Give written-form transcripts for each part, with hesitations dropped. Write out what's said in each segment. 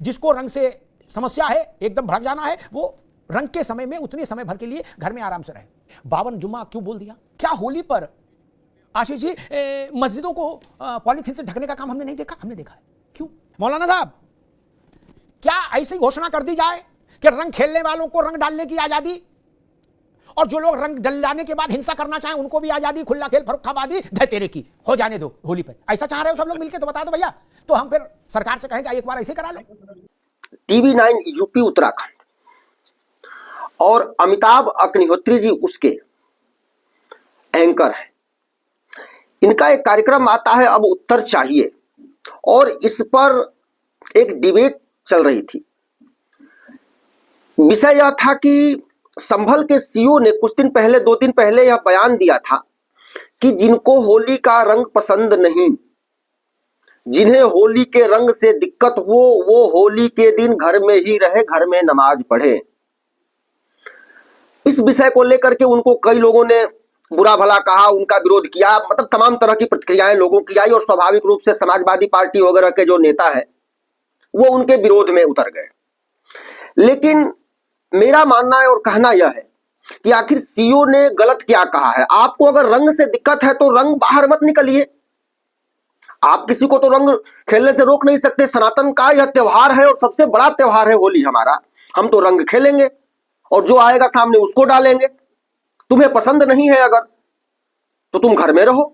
जिसको रंग से समस्या है, एकदम भड़क जाना है, वो रंग के समय में उतने समय भर के लिए घर में आराम से रहे। 52 जुम्मा क्यों बोल दिया? क्या होली पर आशीष जी मस्जिदों को पॉलीथीन से ढकने का काम हमने नहीं देखा? हमने देखा है। क्यों मौलाना साहब, क्या ऐसी घोषणा कर दी जाए कि रंग खेलने वालों को रंग डालने की आजादी, और जो लोग रंग डलाने के बाद हिंसा करना चाहें उनको भी आजादी, खुला खेल फरुखाबादी धय तेरे की हो जाने दो होली पे? ऐसा चाह रहे हो सब लोग मिलकर? तो बता दो भैया, तो हम फिर सरकार से कहेंगे एक बार ऐसे करा लो। TV9 यूपी उत्तराखंड और अमिताभ अग्निहोत्री जी उसके एंकर हैं। इनका एक कार्यक्रम आता है अब उत्तर चाहिए, और इस पर एक डिबेट चल रही थी। विषय यह था कि संभल के सीईओ ने कुछ दिन पहले, 2 दिन पहले यह बयान दिया था कि जिनको होली का रंग पसंद नहीं, जिन्हें होली के रंग से दिक्कत हो, वो होली के दिन घर में ही रहे, घर में नमाज पढ़े। इस विषय को लेकर के उनको कई लोगों ने बुरा भला कहा, उनका विरोध किया, मतलब तमाम तरह की प्रतिक्रियाएं लोगों की आई, और स्वाभाविक रूप से समाजवादी पार्टी वगैरह के जो नेता है वो उनके विरोध में उतर गए। लेकिन मेरा मानना है और कहना यह है कि आखिर सीईओ ने गलत क्या कहा है। आपको अगर रंग से दिक्कत है तो रंग बाहर मत निकलिए। आप किसी को तो रंग खेलने से रोक नहीं सकते। सनातन का यह त्योहार है और सबसे बड़ा त्योहार है होली हमारा। हम तो रंग खेलेंगे और जो आएगा सामने उसको डालेंगे। तुम्हें पसंद नहीं है अगर, तो तुम घर में रहो।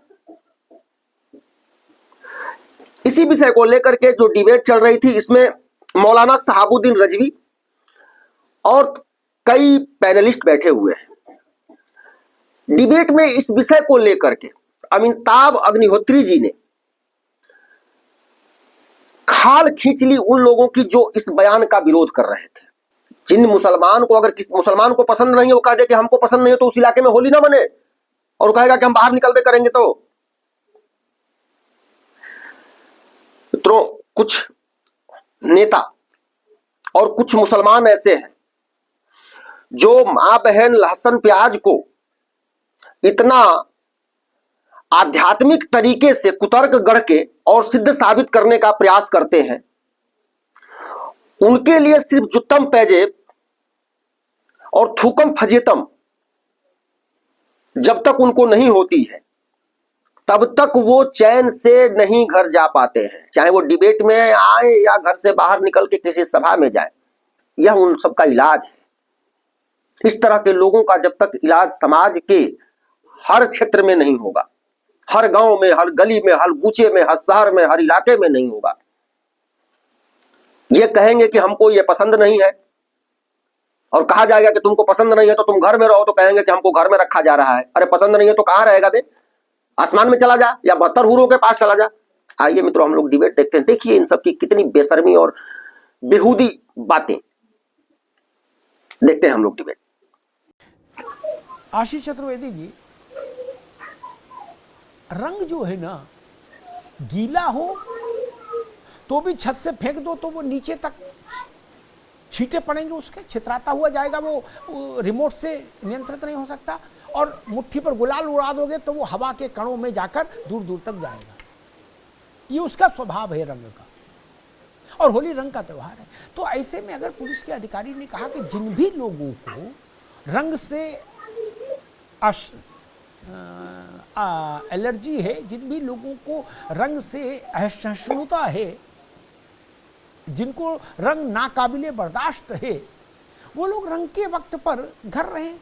इसी विषय को लेकर के जो डिबेट चल रही थी, इसमें मौलाना शहाबुद्दीन रजवी और कई पैनलिस्ट बैठे हुए हैं। डिबेट में इस विषय को लेकर के अमिताभ अग्निहोत्री जी ने खाल खींच ली उन लोगों की जो इस बयान का विरोध कर रहे थे। जिन मुसलमान को, अगर किसी मुसलमान को पसंद नहीं है, वो कह दे कि हमको पसंद नहीं है तो उस इलाके में होली ना बने, और वो कहेगा कि हम बाहर निकल के करेंगे। तो मित्रों, कुछ नेता और कुछ मुसलमान ऐसे हैं जो मां बहन लहसुन प्याज को इतना आध्यात्मिक तरीके से कुतर्क गढ़ के और सिद्ध साबित करने का प्रयास करते हैं। उनके लिए सिर्फ जुत्तम पैजेब और थूकम फजेतम जब तक उनको नहीं होती है, तब तक वो चैन से नहीं घर जा पाते हैं, चाहे वो डिबेट में आए या घर से बाहर निकल के किसी सभा में जाए। यह उन सबका इलाज है। इस तरह के लोगों का जब तक इलाज समाज के हर क्षेत्र में नहीं होगा, हर गांव में, हर गली में, हर गूचे में, हर शहर में, हर इलाके में नहीं होगा। ये कहेंगे कि हमको ये पसंद नहीं है, और कहा जाएगा कि तुमको पसंद नहीं है तो तुम घर में रहो, तो कहेंगे कि हमको घर में रखा जा रहा है। अरे पसंद नहीं है तो कहां रहेगा बे? आसमान में चला जा या 72 हूरों के पास चला जा। आइए मित्रों, हम लोग डिबेट देखते हैं। देखिए इन सबकी कितनी बेशर्मी और बेहूदी बातें। देखते हैं हम लोग डिबेट। आशीष चतुर्वेदी जी, रंग जो है ना, गीला हो तो भी छत से फेंक दो तो वो नीचे तक छींटे पड़ेंगे, उसके छितराता हुआ जाएगा, वो रिमोट से नियंत्रित नहीं हो सकता। और मुट्ठी पर गुलाल उड़ा दोगे तो वो हवा के कणों में जाकर दूर दूर तक जाएगा। ये उसका स्वभाव है रंग का, और होली रंग का त्योहार है। तो ऐसे में अगर पुलिस के अधिकारी ने कहा कि जिन भी लोगों को रंग से एलर्जी है, जिन भी लोगों को रंग से असहिष्णुता है, जिनको रंग नाकाबिले बर्दाश्त है, वो लोग रंग के वक्त पर घर रहें।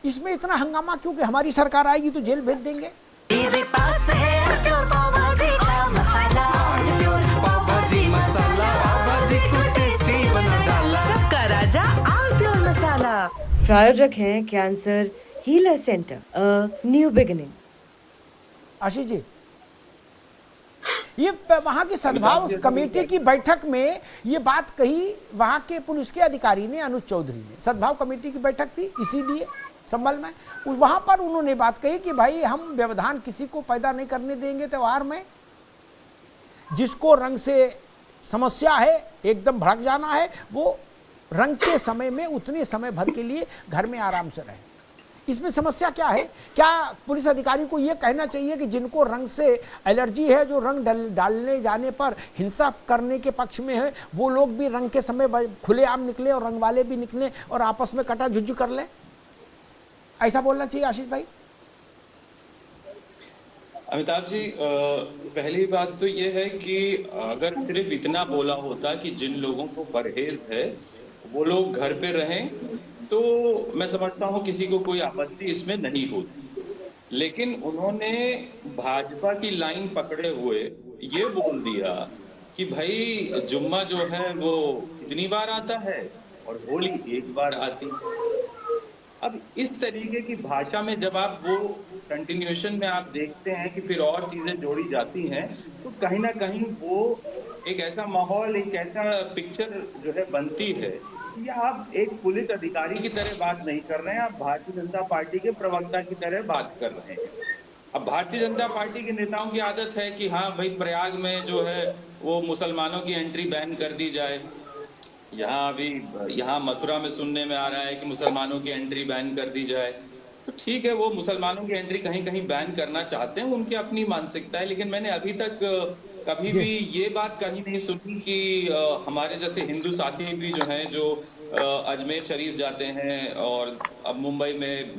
इसमें इतना हंगामा क्यों कि हमारी सरकार आएगी तो जेल भेज देंगे। मेरे पास है प्योर पाव भाजी का मसाला, प्योर पाव भाजी मसाला, पाव भाजी को टेस्टी बना डाला, सबका राजा आल प्योर मसाला। प्रायोजक हैं cancer healer centre, a new beginning. Ashish ji, ये वहां की सद्भाव कमेटी की बैठक में ये बात कही वहां के पुलिस के अधिकारी ने, अनुज चौधरी ने। सद्भाव कमेटी की बैठक थी इसीलिए संभल में, वहां पर उन्होंने बात कही कि भाई हम व्यवधान किसी को पैदा नहीं करने देंगे त्योहार में। जिसको रंग से समस्या है, एकदम भड़क जाना है, वो रंग के समय में उतने समय भर के लिए घर में आराम से रहे। इसमें समस्या क्या है? क्या पुलिस अधिकारी को यह कहना चाहिए कि जिनको रंग से एलर्जी है, जो रंग डालने जाने पर हिंसा करने के पक्ष में है, वो लोग भी रंग के समय खुलेआम निकले और रंग वाले भी निकले और आपस में कटा झुज्झू कर ले? ऐसा बोलना चाहिए आशीष भाई? अमिताभ जी, पहली बात तो ये है कि अगर सिर्फ इतना बोला होता कि जिन लोगों को परहेज है वो लोग घर पे रहें, तो मैं समझता हूँ किसी को कोई आपत्ति इसमें नहीं होती। लेकिन उन्होंने भाजपा की लाइन पकड़े हुए ये बोल दिया कि भाई जुम्मा जो है वो कितनी बार आता है और होली एक बार आती है। अब इस तरीके की भाषा में जब आप वो कंटिन्यूएशन में आप देखते हैं कि फिर और चीजें जोड़ी जाती हैं, तो कहीं ना कहीं वो एक ऐसा माहौल, एक ऐसा पिक्चर जो है बनती है कि आप एक पुलिस अधिकारी की तरह बात नहीं कर रहे हैं, आप भारतीय जनता पार्टी के प्रवक्ता की तरह बात कर रहे हैं। अब भारतीय जनता पार्टी के नेताओं की आदत है कि हाँ भाई प्रयाग में जो है वो मुसलमानों की एंट्री बैन कर दी जाए। यहाँ मथुरा में सुनने में आ रहा है कि मुसलमानों की एंट्री बैन कर दी जाए। तो ठीक है, वो मुसलमानों की एंट्री कहीं कहीं बैन करना चाहते हैं, उनकी अपनी मानसिकता है। लेकिन मैंने अभी तक कभी भी ये बात कहीं नहीं सुनी कि हमारे जैसे हिंदू साथी भी जो हैं, जो अजमेर शरीफ जाते हैं और अब मुंबई में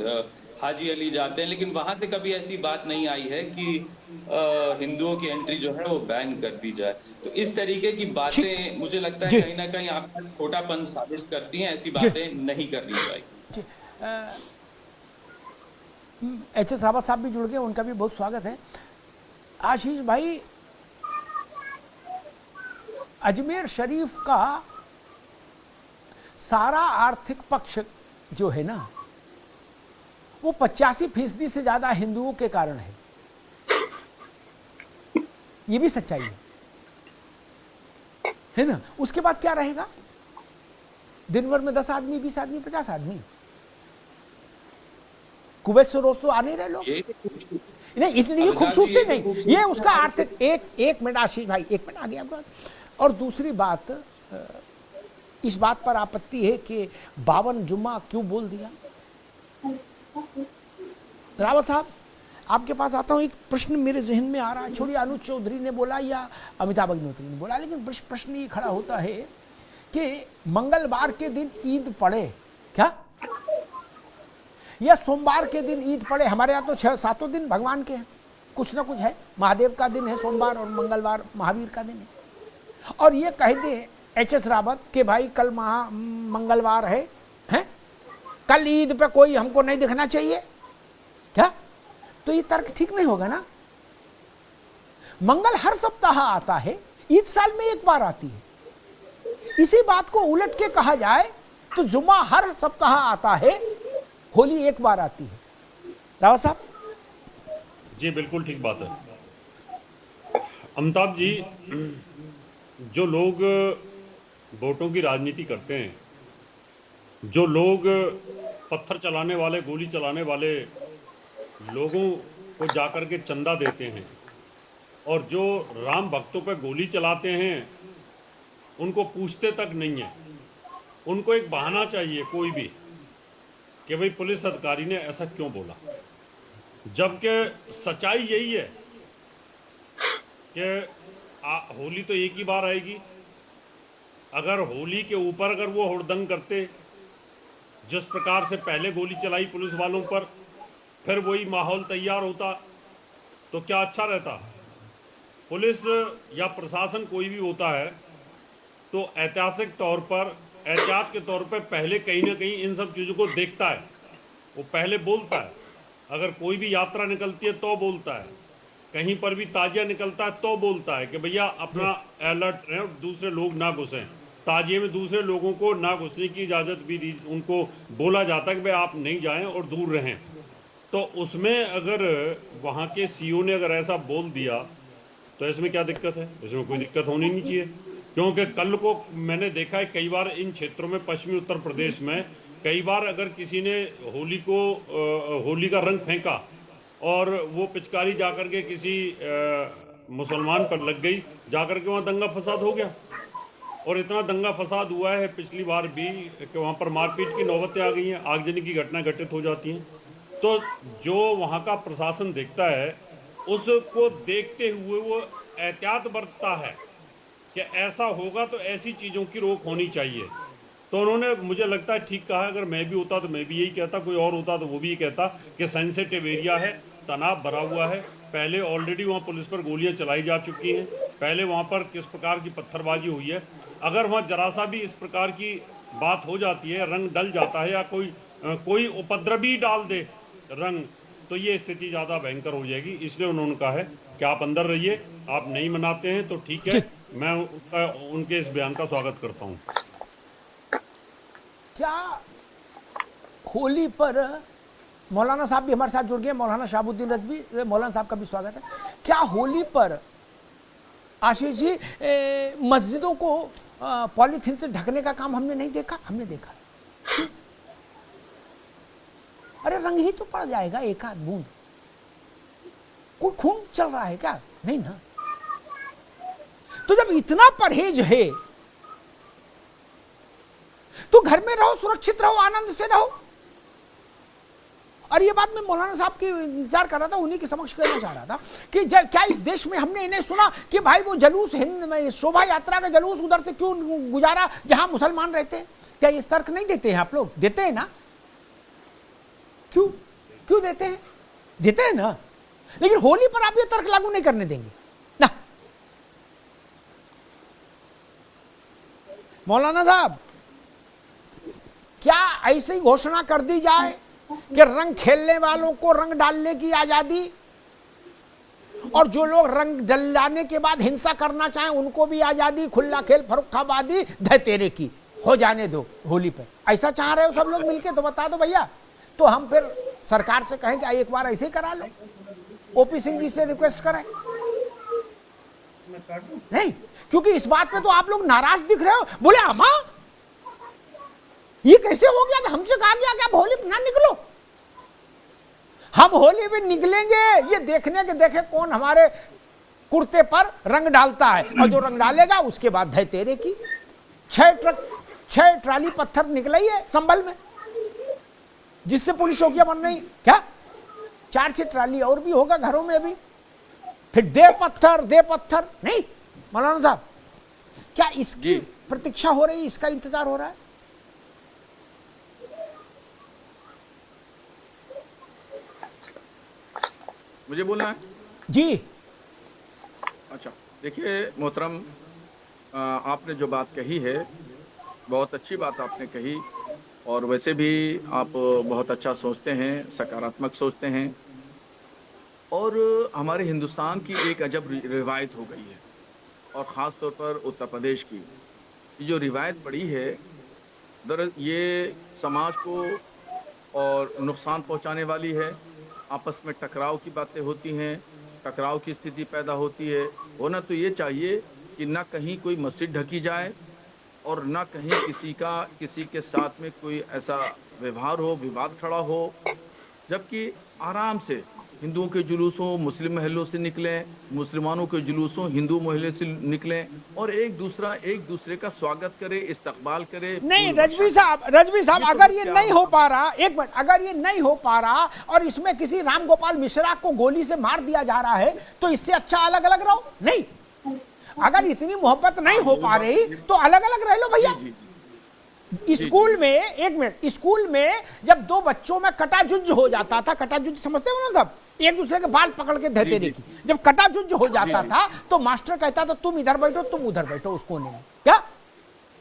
हाजी अली जाते हैं, लेकिन वहां से कभी ऐसी बात नहीं आई है कि हिंदुओं की एंट्री जो है वो बैन कर दी जाए। तो इस तरीके की बातें मुझे लगता है कहीं ना कहीं आपका छोटापन साबित करती हैं। ऐसी बातें नहीं करनी चाहिए। एच.एस. रावत साहब भी जुड़ गए, उनका भी बहुत स्वागत है। आशीष भाई, अजमेर शरीफ का सारा आर्थिक पक्ष जो है ना, वो 85% से ज्यादा हिंदुओं के कारण है। ये भी सच्चाई है ना? उसके बाद क्या रहेगा? दिन भर में 10 आदमी, 20 आदमी, 50 आदमी। कुवैत से रोज तो आने रहे लोग नहीं, इसलिए ये खूबसूरती नहीं, ये उसका आर्थिक। एक मिनट आशीष भाई, एक मिनट आगे आपका। और दूसरी बात, इस बात पर आपत्ति है कि 52 जुम्मा क्यों बोल दिया? रावत साहब, आपके पास आता हूं। एक प्रश्न मेरे जहन में आ रहा है, छोड़िए अनुज चौधरी ने बोला या अमिताभ अग्निहोत्री ने बोला, लेकिन प्रश्न ये खड़ा होता है कि मंगलवार के दिन ईद पड़े क्या, या सोमवार के दिन ईद पड़े? हमारे यहाँ तो 6-7 दिन भगवान के हैं, कुछ ना कुछ है। महादेव का दिन है सोमवार और मंगलवार महावीर का दिन है। और ये कह दे एच.एस. रावत के भाई कल मंगलवार है, कल ईद पे कोई हमको नहीं दिखना चाहिए क्या? तो ये तर्क ठीक नहीं होगा ना। मंगल हर सप्ताह आता है, ईद साल में एक बार आती है। इसी बात को उलट के कहा जाए तो जुम्मा हर सप्ताह आता है, होली एक बार आती है। रावत साहब जी, बिल्कुल ठीक बात है अमिताभ जी। जो लोग वोटों की राजनीति करते हैं, जो लोग पत्थर चलाने वाले, गोली चलाने वाले लोगों को जाकर के चंदा देते हैं, और जो राम भक्तों पर गोली चलाते हैं, उनको पूछते तक नहीं है। उनको एक बहाना चाहिए कोई भी कि भाई पुलिस अधिकारी ने ऐसा क्यों बोला, जबकि सच्चाई यही है कि होली तो एक ही बार आएगी। अगर होली के ऊपर अगर वो हुड़दंग करते, जिस प्रकार से पहले गोली चलाई पुलिस वालों पर, फिर वही माहौल तैयार होता, तो क्या अच्छा रहता? पुलिस या प्रशासन कोई भी होता है तो ऐतिहासिक तौर पर, एहतियात के तौर पर पहले कहीं ना कहीं इन सब चीज़ों को देखता है, वो पहले बोलता है। अगर कोई भी यात्रा निकलती है तो बोलता है, कहीं पर भी ताजिया निकलता है तो बोलता है कि भैया अपना अलर्ट रहें और दूसरे लोग ना घुसें। ताजिए में दूसरे लोगों को ना घुसने की इजाज़त भी दी, उनको बोला जाता है कि भाई आप नहीं जाएं और दूर रहें। तो उसमें अगर वहाँ के सीईओ ने अगर ऐसा बोल दिया तो इसमें क्या दिक्कत है? इसमें कोई दिक्कत होनी नहीं चाहिए, क्योंकि कल को मैंने देखा है कई बार इन क्षेत्रों में, पश्चिमी उत्तर प्रदेश में कई बार अगर किसी ने होली का रंग फेंका और वो पिचकारी जाकर के किसी मुसलमान पर लग गई, जाकर के वहाँ दंगा फसाद हो गया। और इतना दंगा फसाद हुआ है पिछली बार भी कि वहाँ पर मारपीट की नौबतें आ गई हैं, आगजनी की घटना घटित हो जाती हैं। तो जो वहाँ का प्रशासन देखता है उसको देखते हुए वो एहतियात बरतता है कि ऐसा होगा तो ऐसी चीज़ों की रोक होनी चाहिए। तो उन्होंने, मुझे लगता है, ठीक कहा। अगर मैं भी होता तो मैं भी यही कहता, कोई और होता तो वो भी कहता कि सेंसिटिव एरिया है, तनाव भरा हुआ है, पहले ऑलरेडी वहाँ पुलिस पर गोलियां चलाई जा चुकी हैं, पहले वहाँ पर किस प्रकार की पत्थरबाजी हुई है। अगर वहाँ जरा सा भी इस प्रकार की बात हो जाती है, रंग डल जाता है या कोई उपद्रवी डाल दे रंग, तो ये स्थिति ज़्यादा भयंकर हो जाएगी। इसलिए उन्होंने कहा है कि आप अंदर रहिए, आप नहीं मनाते हैं तो ठीक है, मैं उनके इस बयान का स्वागत करता हूँ। क्या होली पर मौलाना साहब भी हमारे साथ जुड़ गए, मौलाना शहाबुद्दीन रजवी, मौलाना साहब का भी स्वागत है। क्या होली पर आशीष जी मस्जिदों को पॉलीथीन से ढकने का काम हमने नहीं देखा? हमने देखा। अरे रंग ही तो पड़ जाएगा, एक आध बूंद, कोई खून चल रहा है क्या? नहीं ना। तो जब इतना परहेज है तो घर में रहो, सुरक्षित रहो, आनंद से रहो। और ये बात मैं मौलाना साहब की इंतजार कर रहा था, उन्हीं के समक्ष कहना चाह रहा था कि क्या इस देश में हमने इन्हें सुना कि भाई वो जुलूस, हिंद में शोभा यात्रा का जुलूस उधर से क्यों गुजारा जहां मुसलमान रहते हैं? क्या ये तर्क नहीं देते हैं आप लोग? देते हैं ना? क्यों देते हैं? देते हैं ना। लेकिन होली पर आप ये तर्क लागू नहीं करने देंगे ना। मौलाना साहब, क्या ऐसी घोषणा कर दी जाए कि रंग खेलने वालों को रंग डालने की आजादी, और जो लोग रंग डलाने के बाद हिंसा करना चाहें उनको भी आजादी, खुला खेल, फरुखाबादी, धतेरे की हो जाने दो होली पर? ऐसा चाह रहे हो सब लोग मिलके? तो बता दो भैया, तो हम फिर सरकार से कहें कि एक बार ऐसे ही करा लो, ओपी सिंह जी से रिक्वेस्ट करें। नहीं, क्योंकि इस बात पे तो आप लोग नाराज दिख रहे हो। बोले अम्मा ये कैसे हो गया कि हमसे कहा गया कि आप होली ना निकलो? हम होली में निकलेंगे ये देखने के देखे कौन हमारे कुर्ते पर रंग डालता है, और जो रंग डालेगा उसके बाद धय तेरे की। 6 ट्राली पत्थर निकला ही है संभल में, जिससे पुलिस चौकियां बन रही। क्या 4-6 ट्राली और भी होगा घरों में अभी? फिर दे पत्थर नहीं। मौलाना साहब, क्या इसकी प्रतीक्षा हो रही, इसका इंतजार हो रहा है? मुझे बोलना है जी। अच्छा, देखिए मोहतरम, आपने जो बात कही है बहुत अच्छी बात आपने कही, और वैसे भी आप बहुत अच्छा सोचते हैं, सकारात्मक सोचते हैं। और हमारे हिंदुस्तान की एक अजब रिवायत हो गई है, और ख़ास तौर पर उत्तर प्रदेश की ये जो रिवायत पड़ी है, ये समाज को और नुकसान पहुंचाने वाली है। आपस में टकराव की बातें होती हैं, टकराव की स्थिति पैदा होती है। होना तो ये चाहिए कि ना कहीं कोई मस्जिद ढकी जाए, और ना कहीं किसी के साथ में कोई ऐसा व्यवहार हो, विवाद खड़ा हो, जबकि आराम से हिंदुओं के जुलूसों मुस्लिम महलों से निकलें, मुसलमानों के जुलूसों हिंदू महलों से निकलें, और एक दूसरे का स्वागत करे, इस्तकबाल करे। नहीं रजवी साहब, अगर ये नहीं हो पा रहा, एक मिनट, अगर ये नहीं हो पा रहा और इसमें किसी राम गोपाल मिश्रा को गोली से मार दिया जा रहा है, तो इससे अच्छा अलग अलग रहो। नहीं, अगर इतनी मोहब्बत नहीं हो पा रही तो अलग अलग रह लो भैया। स्कूल में, एक मिनट, स्कूल में जब दो बच्चों में कटाजुज हो जाता था, कटाजुज समझते हो ना सब, एक दूसरे के बाल पकड़ के धतेरे की, जब कटाजुज हो जाता था तो मास्टर कहता था तुम इधर बैठो, तुम उधर बैठो उस कोने में, क्या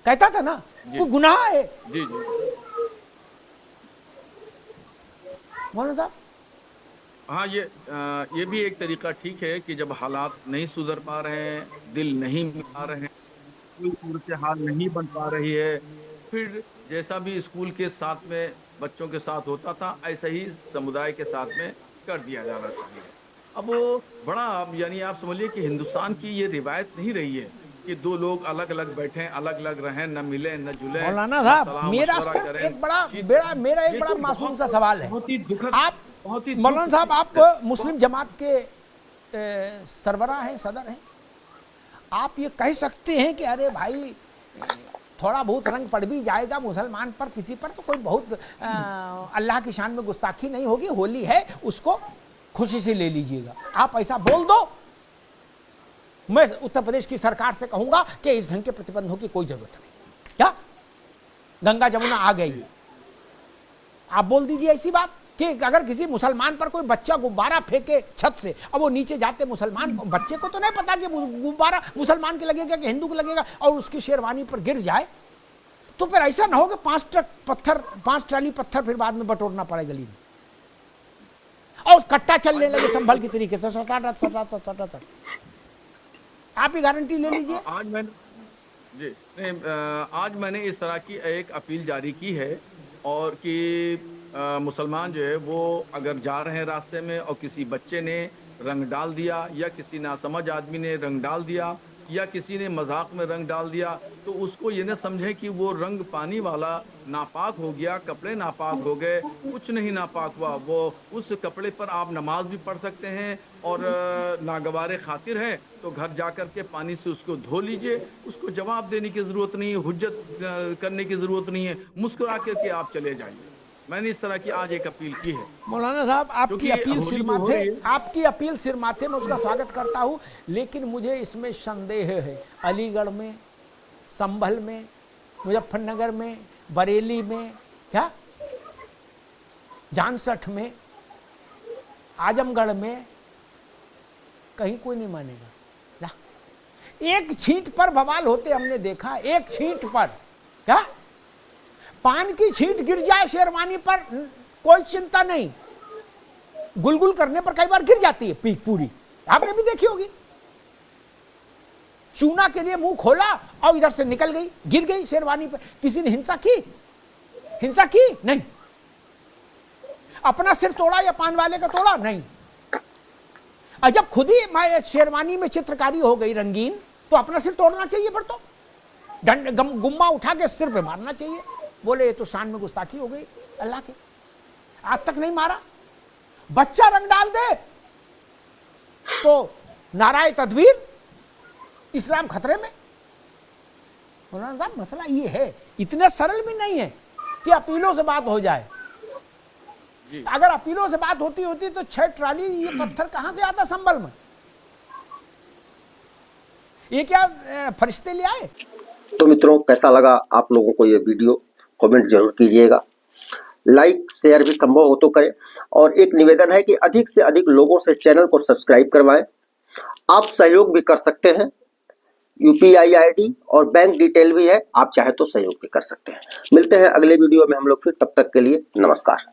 कहता था ना? कोई गुनाह है? जी मौलाना साहब, हाँ, ये भी एक तरीका ठीक है कि जब हालात नहीं सुधर पा रहे हैं, दिल नहीं मिला रहे हैं, कोई सूरत हाल नहीं बन पा रही है, फिर जैसा भी स्कूल के साथ में बच्चों के साथ होता था, ऐसा ही समुदाय के साथ में कर दिया जाना चाहिए। अब वो बड़ा, यानी आप समझिए कि हिंदुस्तान की ये रिवायत नहीं रही है कि दो लोग अलग अलग बैठें, अलग अलग रहें, न मिले न जुले। मौलाना साहब, मेरा एक बड़ा मासूम सा सवाल है। आप मौलाना साहब, आप मुस्लिम जमात के सरबराह हैं, सदर हैं, आप ये कह सकते हैं कि अरे भाई थोड़ा बहुत रंग पड़ भी जाएगा मुसलमान पर किसी पर तो कोई बहुत अल्लाह की शान में गुस्ताखी नहीं होगी। होली है, उसको खुशी से ले लीजिएगा। आप ऐसा बोल दो, मैं उत्तर प्रदेश की सरकार से कहूंगा कि इस ढंग के प्रतिबंधों की कोई जरूरत नहीं। क्या गंगा जमुना आ गई, आप बोल दीजिए ऐसी बात कि अगर किसी मुसलमान पर कोई बच्चा गुब्बारा फेंके छत से, अब वो नीचे जाते मुसलमान, बच्चे को तो नहीं पता कि गुब्बारा मुसलमान के लगेगा कि हिंदू के लगेगा, और उसकी शेरवानी पर गिर जाए, तो फिर ऐसा ना हो कि 5 ट्राली पत्थर फिर बाद में बटोरना पड़े गली में, और कट्टा चलने लगे संभल की तरीके से, सट। आप ही गारंटी ले लीजिए। आज मैंने इस तरह की एक अपील जारी की है, और कि मुसलमान जो है वो अगर जा रहे हैं रास्ते में और किसी बच्चे ने रंग डाल दिया, या किसी नासमझ आदमी ने रंग डाल दिया, या किसी ने मजाक में रंग डाल दिया, तो उसको ये न समझे कि वो रंग पानी वाला नापाक हो गया, कपड़े नापाक हो गए। कुछ नहीं नापाक हुआ, वो उस कपड़े पर आप नमाज भी पढ़ सकते हैं, और नागवारे खातिर है तो घर जा कर के पानी से उसको धो लीजिए। उसको जवाब देने की ज़रूरत नहीं है, हुज्जत करने की ज़रूरत नहीं है, मुस्कुरा करके आप चले जाइए। मैंने इस तरह की आज एक अपील की है। मौलाना साहब, आपकी अपील सिर माथे, मैं उसका स्वागत करता हूं, लेकिन मुझे इसमें संदेह है। अलीगढ़ में, संभल में, मुजफ्फरनगर में, बरेली में, क्या जानसठ में, आजमगढ़ में कहीं कोई नहीं मानेगा। एक छींट पर बवाल होते हमने देखा, एक छींट पर, क्या पान की छींट गिर जाए शेरवानी पर कोई चिंता नहीं, गुलगुल करने पर कई बार गिर जाती है पीक पूरी, आपने भी देखी होगी। चूना के लिए मुंह खोला और इधर से निकल गई, गिर गई शेरवानी पर। किसी ने हिंसा की नहीं। अपना सिर तोड़ा या पान वाले का तोड़ा नहीं। और जब खुद ही शेरवानी में चित्रकारी हो गई रंगीन, तो अपना सिर तोड़ना चाहिए, फिर तो गुम्मा उठा के सिर पे मारना चाहिए। बोले ये तो शान में गुस्ताखी हो गई अल्लाह के, आज तक नहीं मारा। बच्चा रंग डाल दे तो नाराए तदवीर, इस्लाम खतरे में। मौलाना साहब, मसला ये है, इतने सरल भी नहीं है कि अपीलों से बात हो जाए। अगर अपीलों से बात होती तो 6 ट्राली ये पत्थर कहां से आता संभल में? ये क्या फरिश्ते ले आए? तो मित्रों, कैसा लगा आप लोगों को ये वीडियो, कमेंट जरूर कीजिएगा। लाइक शेयर भी संभव हो तो करें, और एक निवेदन है कि अधिक से अधिक लोगों से चैनल को सब्सक्राइब करवाएं। आप सहयोग भी कर सकते हैं, UPI ID और बैंक डिटेल भी है, आप चाहे तो सहयोग भी कर सकते हैं। मिलते हैं अगले वीडियो में हम लोग फिर, तब तक के लिए नमस्कार।